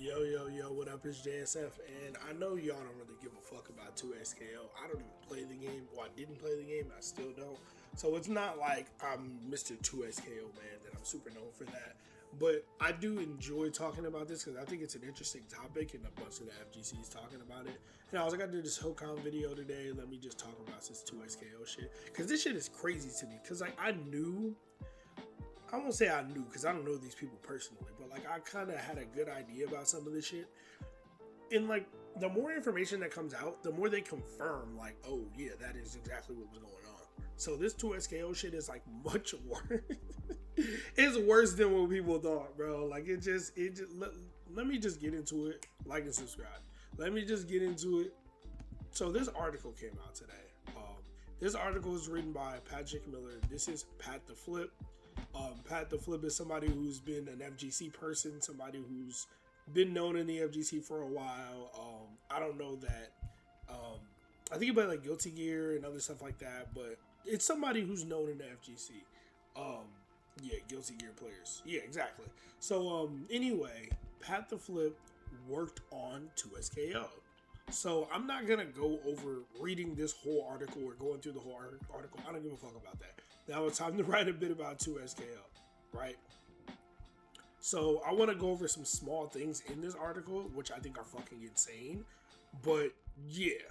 Yo, yo, yo, what up? It's JSF, and I know y'all don't really give a fuck about 2SKO. I don't even play the game. Well, I didn't play the game, I still don't. So it's not like I'm Mr. 2SKO man, that I'm super known for that. But I do enjoy talking about this because I think it's an interesting topic, and a bunch of the FGCs talking about it. And I was like, I did this Hokon video today. Let me just talk about this 2SKO shit. Because this shit is crazy to me. Because, like, I won't say I knew because I don't know these people personally, but like I kind of had a good idea about some of this shit. And like the more information that comes out, the more they confirm, like, oh yeah, that is exactly what was going on. So this 2SKO shit is like much worse. It's worse than what people thought, bro. Like let me just get into it. Like and subscribe. Let me just get into it. So this article came out today. This article is written by Patrick Miller. This is Pat the Flip. Pat the Flip is somebody who's been an FGC person, somebody who's been known in the FGC for a while. I don't know that. I think he played like Guilty Gear and other stuff like that, but it's somebody who's known in the FGC. Yeah, Guilty Gear players. Yeah, exactly. So anyway, Pat the Flip worked on 2SKO. So I'm not gonna go over reading this whole article or going through the whole article. I don't give a fuck about that. Now it's time to write a bit about 2SKO, right? So I want to go over some small things in this article, which I think are fucking insane. But yeah,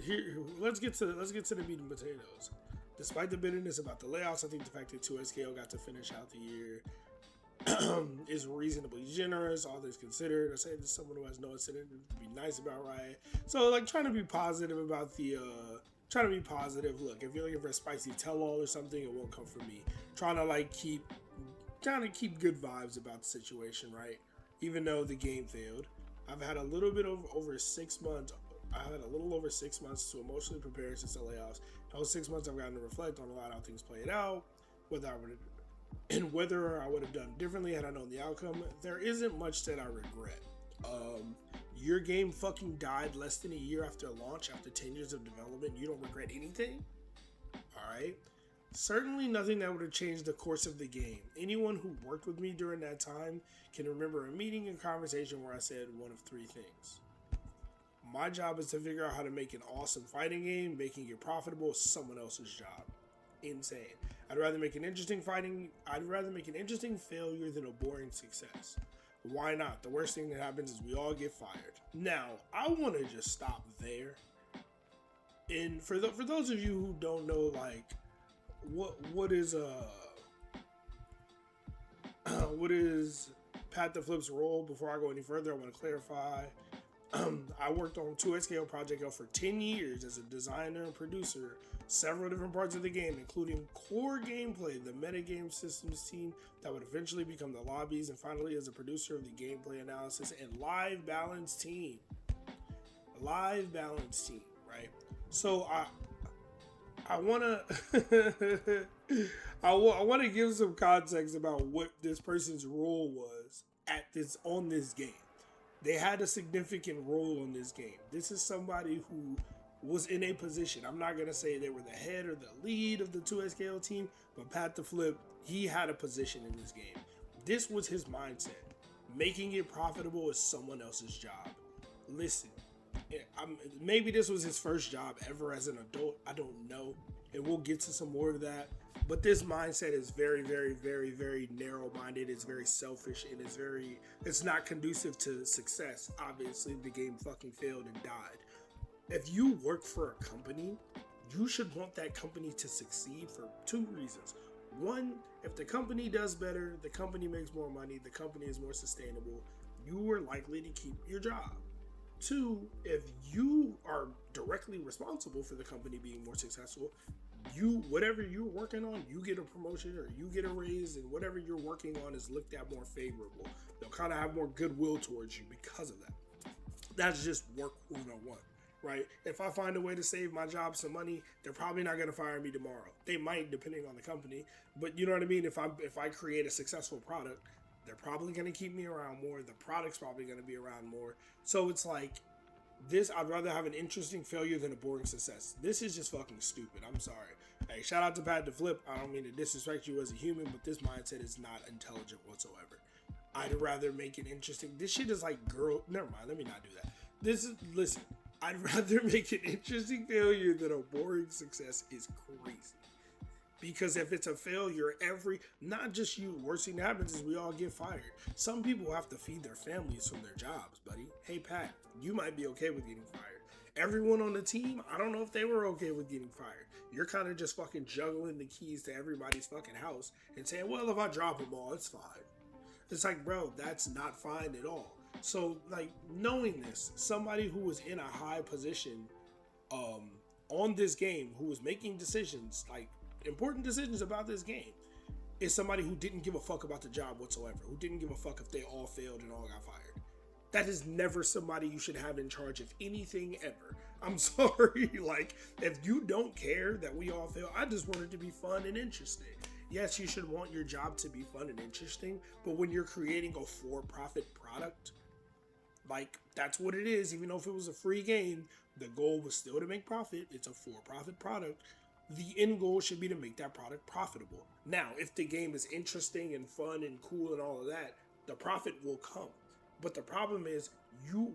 here let's get to the meat and potatoes. Despite the bitterness about the layoffs, I think the fact that 2SKO got to finish out the year is reasonably generous, all things considered. I say this is someone who has no incentive to be nice about Riot. So like trying to be positive about trying to be positive. Look, if you're looking for a spicy tell-all or something, it won't come from me. Trying to keep good vibes about the situation, right? Even though the game failed. I've had a little bit of over 6 months. I had a little over 6 months to emotionally prepare since the layoffs. Those 6 months I've gotten to reflect on a lot of how things played out, whether I would have done differently had I known the outcome. There isn't much that I regret. Your game fucking died less than a year after launch, after 10 years of development. You don't regret anything? Alright. Certainly nothing that would have changed the course of the game. Anyone who worked with me during that time can remember a meeting and conversation where I said one of three things. My job is to figure out how to make an awesome fighting game. Making it profitable is someone else's job. Insane. I'd rather make an interesting failure than a boring success. Why not? The worst thing that happens is we all get fired. Now, I want to just stop there. And for those of you who don't know, like, what is Pat the Flip's role? Before I go any further, I want to clarify. I worked on 2SKO Project L for 10 years as a designer and producer, several different parts of the game, including core gameplay, the metagame systems team that would eventually become the lobbies, and finally as a producer of the gameplay analysis and live balance team. Right? So I want to I want to give some context about what this person's role was on this game. They had a significant role in this game. This is somebody who was in a position. I'm not going to say they were the head or the lead of the 2SKO team, but Pat the Flip, he had a position in this game. This was his mindset. Making it profitable is someone else's job. Listen, maybe this was his first job ever as an adult. I don't know. And we'll get to some more of that. But this mindset is very, very, very, very narrow-minded. It's very selfish, and it's not conducive to success. Obviously, the game fucking failed and died. If you work for a company, you should want that company to succeed for two reasons. One, if the company does better, the company makes more money, the company is more sustainable, you are likely to keep your job. Two, if you are directly responsible for the company being more successful, whatever you're working on, you get a promotion or you get a raise, and whatever you're working on is looked at more favorable. They'll kind of have more goodwill towards you because of that. That's just work 101, right? If I find a way to save my job some money, they're probably not going to fire me tomorrow. They might, depending on the company, but you know what I mean? If I create a successful product, they're probably going to keep me around more. The product's probably going to be around more. So it's like, this, I'd rather have an interesting failure than a boring success. This is just fucking stupid. I'm sorry. Hey, shout out to Pat the Flip. I don't mean to disrespect you as a human, but this mindset is not intelligent whatsoever. I'd rather make it interesting. This shit is like girl. Never mind. Let me not do that. Listen. I'd rather make an interesting failure than a boring success is crazy. Because if it's a failure, not just you, worst thing that happens is we all get fired. Some people have to feed their families from their jobs, buddy. Hey, Pat, you might be okay with getting fired. Everyone on the team, I don't know if they were okay with getting fired. You're kind of just fucking juggling the keys to everybody's fucking house and saying, well, if I drop them all, it's fine. It's like, bro, that's not fine at all. So, like, knowing this, somebody who was in a high position on this game, who was making decisions, like, important decisions about this game, is somebody who didn't give a fuck about the job whatsoever, who didn't give a fuck if they all failed and all got fired. That is never somebody you should have in charge of anything ever. I'm sorry. Like, if you don't care that we all fail, I just want it to be fun and interesting. Yes, you should want your job to be fun and interesting, but when you're creating a for-profit product, like, that's what it is. Even though if it was a free game, the goal was still to make profit. It's a for-profit product. The end goal should be to make that product profitable. Now, if the game is interesting and fun and cool and all of that, the profit will come. But the problem is,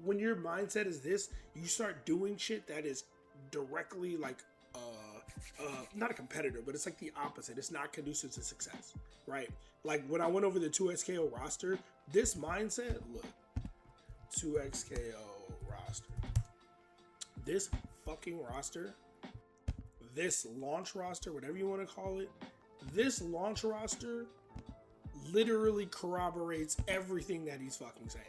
when your mindset is this, you start doing shit that is directly like, not a competitor, but it's like the opposite. It's not conducive to success, right? Like when I went over the 2XKO roster, this mindset, look, 2XKO roster. This fucking roster, this launch roster, whatever you want to call it, this launch roster literally corroborates everything that he's fucking saying.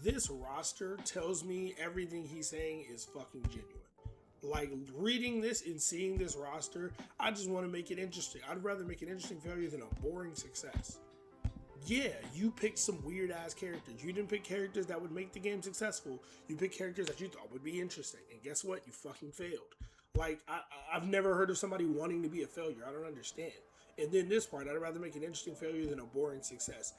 This roster tells me everything he's saying is fucking genuine. Like, reading this and seeing this roster, I just want to make it interesting. I'd rather make an interesting failure than a boring success. Yeah, you picked some weird ass characters. You didn't pick characters that would make the game successful. You picked characters that you thought would be interesting. And guess what? You fucking failed. Like, I've never heard of somebody wanting to be a failure. I don't understand. And then this part, I'd rather make an interesting failure than a boring success.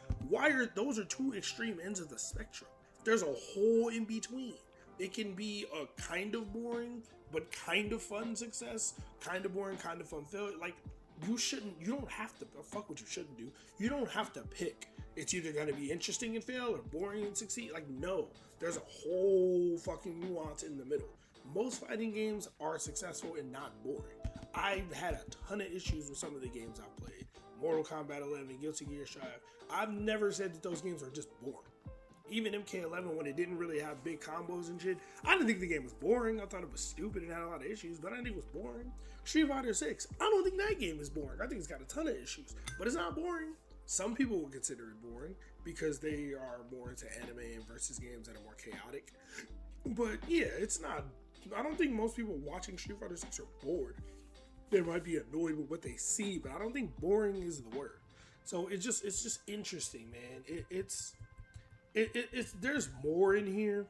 Those are two extreme ends of the spectrum. There's a whole in between. It can be a kind of boring, but kind of fun success, kind of boring, kind of fun failure. Like, you don't have to, fuck what you shouldn't do. You don't have to pick. It's either going to be interesting and fail or boring and succeed. Like, no, there's a whole fucking nuance in the middle. Most fighting games are successful and not boring. I've had a ton of issues with some of the games I've played. Mortal Kombat 11, Guilty Gear Strive. I've never said that those games are just boring. Even MK11, when it didn't really have big combos and shit, I didn't think the game was boring. I thought it was stupid and had a lot of issues, but I didn't think it was boring. Street Fighter 6, I don't think that game is boring. I think it's got a ton of issues, but it's not boring. Some people would consider it boring because they are more into anime and versus games that are more chaotic. But yeah, it's not. I don't think most people watching Street Fighter 6 are bored. They might be annoyed with what they see, but I don't think boring is the word. So it's just interesting, man. It's there's more in here.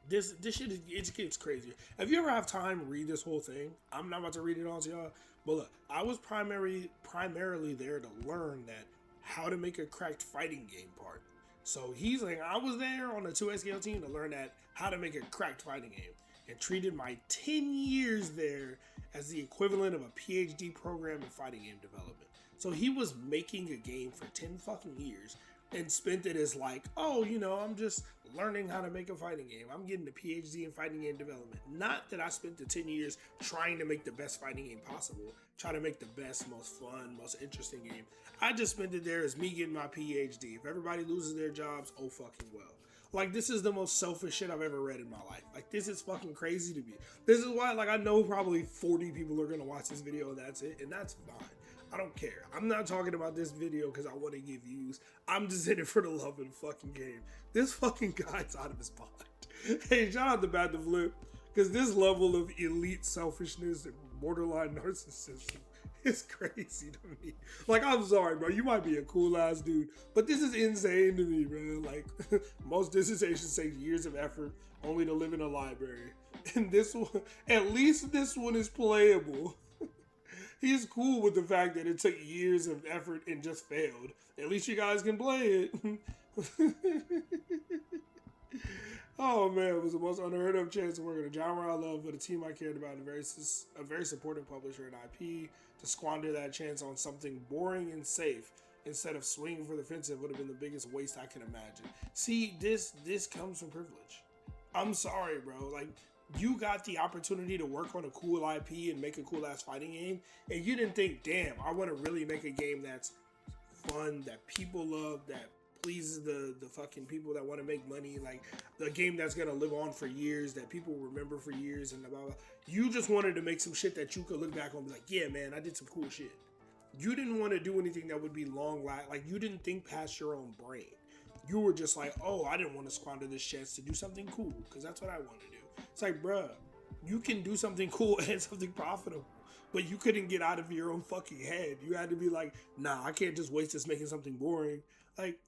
This shit it gets crazier. If you ever have time, read this whole thing. I'm not about to read it all to y'all, but look, I was primarily there to learn that how to make a cracked fighting game part. So he's like, I was there on the 2XKO team to learn that how to make a cracked fighting game, and treated my 10 years there as the equivalent of a PhD program in fighting game development. So he was making a game for 10 fucking years and spent it as like, oh, I'm just learning how to make a fighting game. I'm getting a PhD in fighting game development. Not that I spent the 10 years trying to make the best fighting game possible, trying to make the best, most fun, most interesting game. I just spent it there as me getting my PhD. If everybody loses their jobs, oh fucking well. Like, this is the most selfish shit I've ever read in my life. Like, this is fucking crazy to me. This is why, like, I know probably 40 people are going to watch this video and that's it. And that's fine. I don't care. I'm not talking about this video because I want to get views. I'm just in it for the love of the fucking game. This fucking guy's out of his mind. Hey, shout out to Bad to Flip, because this level of elite selfishness and borderline narcissism is crazy to me. Like, I'm sorry, bro. You might be a cool ass dude, but this is insane to me, bro. Like, most dissertations take years of effort only to live in a library. And this one, at least this one is playable. He's cool with the fact that it took years of effort and just failed. At least you guys can play it. Oh man, it was the most unheard of chance to work in a genre I love with a team I cared about, a very supportive publisher and IP, to squander that chance on something boring and safe instead of swinging for the fences would have been the biggest waste I can imagine. See, this comes from privilege. I'm sorry, bro. Like, you got the opportunity to work on a cool IP and make a cool ass fighting game, and you didn't think, damn, I want to really make a game that's fun, that people love, that pleases the fucking people that want to make money, like the game that's gonna live on for years, that people remember for years, and blah, blah, blah. You just wanted to make some shit that you could look back on and be like, yeah, man, I did some cool shit. You didn't want to do anything that would be long lasting. Like, you didn't think past your own brain. You were just like, oh, I didn't want to squander this chance to do something cool because that's what I want to do. It's like, bruh, you can do something cool and something profitable, but you couldn't get out of your own fucking head. You had to be like, nah, I can't just waste this making something boring. Like,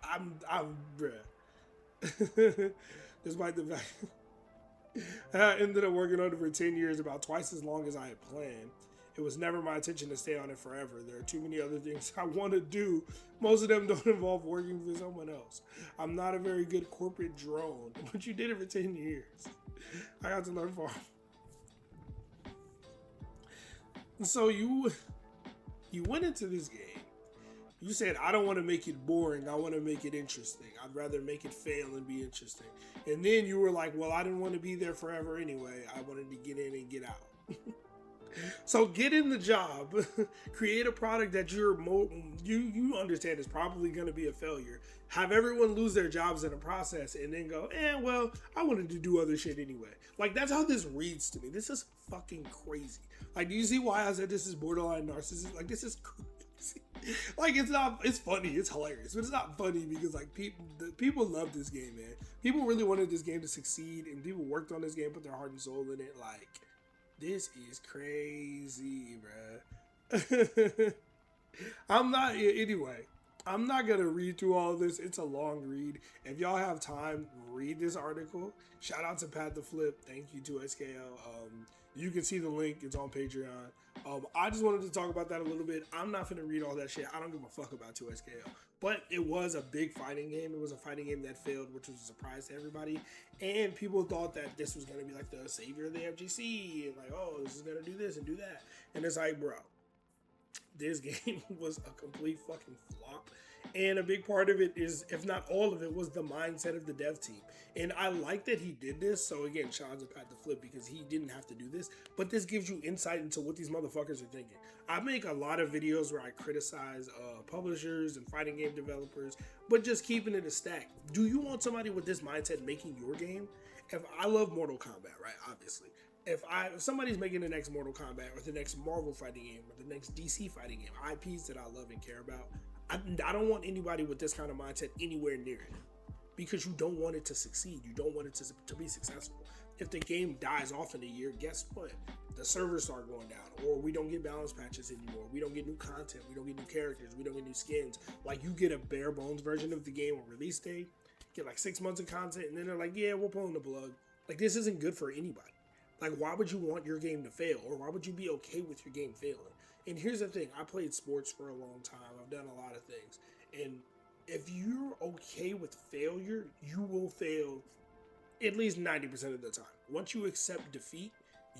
I'm bruh. Despite the fact I ended up working on it for 10 years, about twice as long as I had planned. It was never my intention to stay on it forever. There are too many other things I want to do. Most of them don't involve working for someone else. I'm not a very good corporate drone, but you did it for 10 years. I got to learn far. So you went into this game. You said, I don't want to make it boring. I want to make it interesting. I'd rather make it fail and be interesting. And then you were like, well, I didn't want to be there forever anyway. I wanted to get in and get out. So get in the job, create a product that you understand is probably going to be a failure. Have everyone lose their jobs in the process, and then go, well, I wanted to do other shit anyway. Like, that's how this reads to me. This is fucking crazy. Like, do you see why I said this is borderline narcissist? Like, this is crazy. Like, it's funny, it's hilarious, but it's not funny because, like, people love this game, man. People really wanted this game to succeed, and people worked on this game, put their heart and soul in it. Like, this is crazy, bruh. I'm not gonna read through all of this. It's a long read. If y'all have time, read this article. Shout out to Pat the Flip. Thank you to SKL. You can see the link. It's on Patreon. I just wanted to talk about that a little bit. I'm not finna read all that shit. I don't give a fuck about 2SKL. But it was a big fighting game. It was a fighting game that failed, which was a surprise to everybody. And people thought that this was gonna be like the savior of the FGC. And like, oh, this is gonna do this and do that. And it's like, bro, this game was a complete fucking flop. And a big part of it is, if not all of it, was the mindset of the dev team. And I like that he did this. So again, shout out to Pat the Flip because he didn't have to do this. But this gives you insight into what these motherfuckers are thinking. I make a lot of videos where I criticize publishers and fighting game developers, but just keeping it a stack. Do you want somebody with this mindset making your game? If I love Mortal Kombat, right? Obviously. If somebody's making the next Mortal Kombat or the next Marvel fighting game or the next DC fighting game, IPs that I love and care about, I don't want anybody with this kind of mindset anywhere near it, because you don't want it to succeed. You don't want it to be successful. If the game dies off in a year, guess what? The servers start going down, or we don't get balance patches anymore. We don't get new content. We don't get new characters. We don't get new skins. Like, you get a bare bones version of the game on release day, get like 6 months of content, and then they're like, yeah, we're pulling the plug. Like, this isn't good for anybody. Like, why would you want your game to fail? Or why would you be okay with your game failing? And here's the thing. I played sports for a long time. I've done a lot of things. And if you're okay with failure, you will fail at least 90% of the time. Once you accept defeat,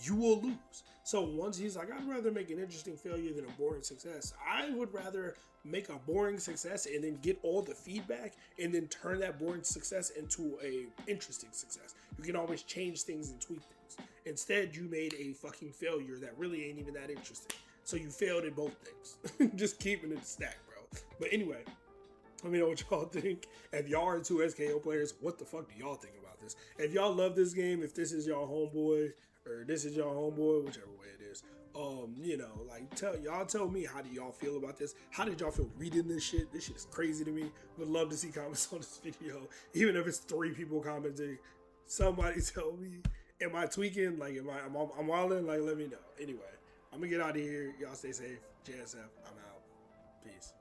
you will lose. So once he's like, I'd rather make an interesting failure than a boring success. I would rather make a boring success and then get all the feedback and then turn that boring success into a interesting success. You can always change things and tweak things. Instead, you made a fucking failure that really ain't even that interesting. So you failed at both things. Just keeping it stacked, bro. But anyway, let me know what y'all think. If y'all are 2SKO players, what the fuck do y'all think about this? If y'all love this game, if this is y'all homeboy, or this is y'all homeboy, whichever way it is, you know, like, tell me, how do y'all feel about this? How did y'all feel reading this shit? This shit is crazy to me. Would love to see comments on this video, even if it's 3 people commenting. Somebody tell me, am I tweaking? Like, I'm wilding? Like, let me know. Anyway, I'm gonna get out of here. Y'all stay safe. JSF, I'm out. Peace.